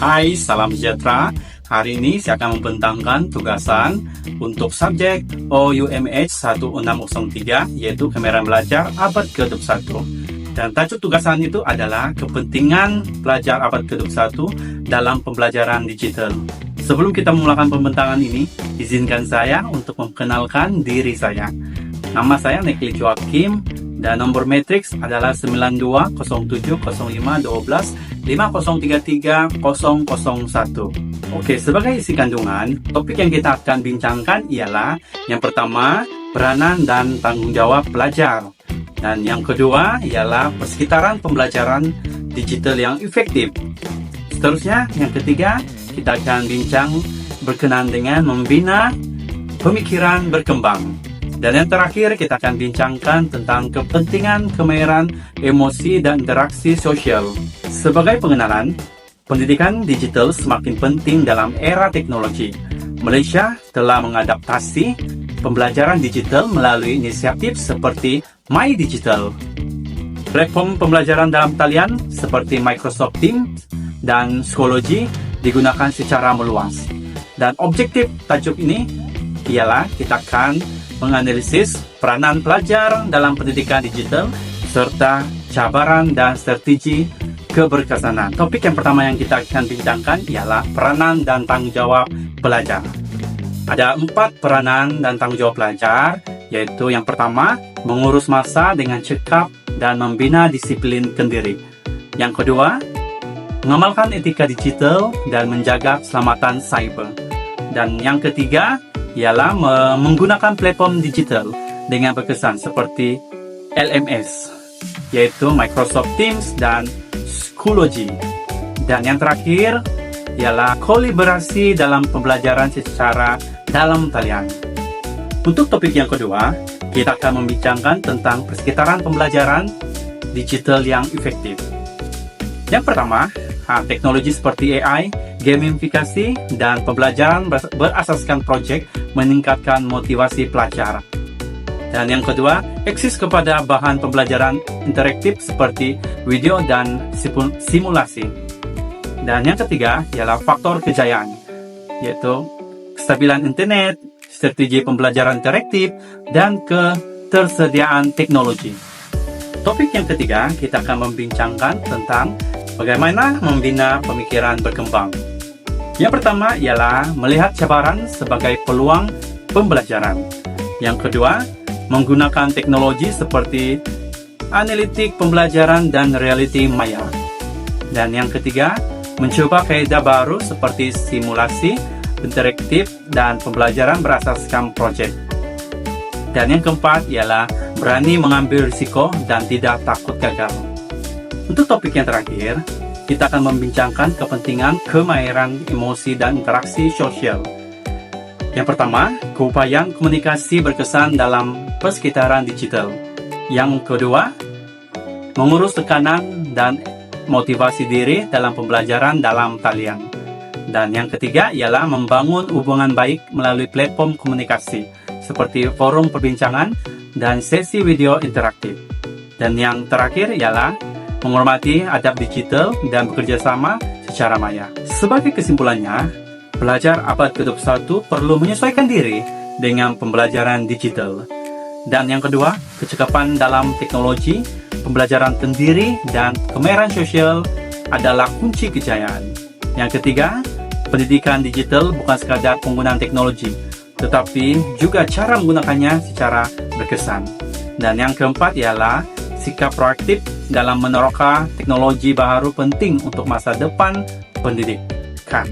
Hai, salam sejahtera. Hari ini saya akan membentangkan tugasan untuk subjek OUMH 1603, yaitu Kemahiran Belajar abad ke-21. Dan tajuk tugasan itu adalah kepentingan pelajar abad ke-21 dalam pembelajaran digital. Sebelum kita memulakan pembentangan ini, izinkan saya untuk memperkenalkan diri saya. Nama saya Nekli Joakim dan nomor matriks adalah 920705125033 001. Oke, sebagai isi kandungan, topik yang kita akan bincangkan ialah yang pertama, peranan dan tanggung jawab pelajar. Dan yang kedua ialah persekitaran pembelajaran digital yang efektif. Seterusnya, yang ketiga, kita akan bincang berkenaan dengan membina pemikiran berkembang. Dan yang terakhir, kita akan bincangkan tentang kepentingan kemahiran emosi dan interaksi sosial. Sebagai pengenalan, pendidikan digital semakin penting dalam era teknologi. Malaysia telah mengadaptasi pembelajaran digital melalui inisiatif seperti My Digital. Platform pembelajaran dalam talian seperti Microsoft Teams dan Schoology digunakan secara meluas. Dan objektif tajuk ini ialah kita akan menganalisis peranan pelajar dalam pendidikan digital serta cabaran dan strategi keberkesanan. Topik yang pertama yang kita akan bincangkan ialah peranan dan tanggung jawab pelajar. Ada 4 peranan dan tanggung jawab pelajar, yaitu yang pertama, mengurus masa dengan cekap dan membina disiplin kendiri. Yang kedua, mengamalkan etika digital dan menjaga keselamatan cyber. Dan yang ketiga, ialah menggunakan platform digital dengan berkesan seperti LMS, yaitu Microsoft Teams dan Schoology. Dan yang terakhir ialah kolaborasi dalam pembelajaran secara dalam talian. Untuk topik yang kedua, kita akan membincangkan tentang persekitaran pembelajaran digital yang efektif. Yang pertama, teknologi seperti AI, gamifikasi, dan pembelajaran berasaskan projek meningkatkan motivasi pelajar. Dan yang kedua, akses kepada bahan pembelajaran interaktif seperti video dan simulasi. Dan yang ketiga ialah faktor kejayaan, yaitu kestabilan internet, strategi pembelajaran interaktif, dan ketersediaan teknologi. Topik yang ketiga, kita akan membincangkan tentang bagaimana membina pemikiran berkembang. Yang pertama ialah melihat cabaran sebagai peluang pembelajaran. Yang kedua, menggunakan teknologi seperti analitik pembelajaran dan realiti maya. Dan yang ketiga, mencoba kaedah baru seperti simulasi, interaktif, dan pembelajaran berasaskan projek. Dan yang keempat ialah berani mengambil risiko dan tidak takut gagal. Untuk topik yang terakhir, kita akan membincangkan kepentingan kemahiran emosi dan interaksi sosial. Yang pertama, keupayaan komunikasi berkesan dalam persekitaran digital. Yang kedua, mengurus tekanan dan motivasi diri dalam pembelajaran dalam talian. Dan yang ketiga ialah membangun hubungan baik melalui platform komunikasi seperti forum perbincangan dan sesi video interaktif. Dan yang terakhir ialah menghormati adab digital dan bekerja sama secara maya. Sebagai kesimpulannya, pelajar abad ke-21 perlu menyesuaikan diri dengan pembelajaran digital. Dan yang kedua, kecekapan dalam teknologi, pembelajaran kendiri, dan kemahiran sosial adalah kunci kejayaan. Yang ketiga, pendidikan digital bukan sekadar penggunaan teknologi, tetapi juga cara menggunakannya secara berkesan. Dan yang keempat ialah sikap proaktif dalam menerapkan teknologi baru penting untuk masa depan pendidikan.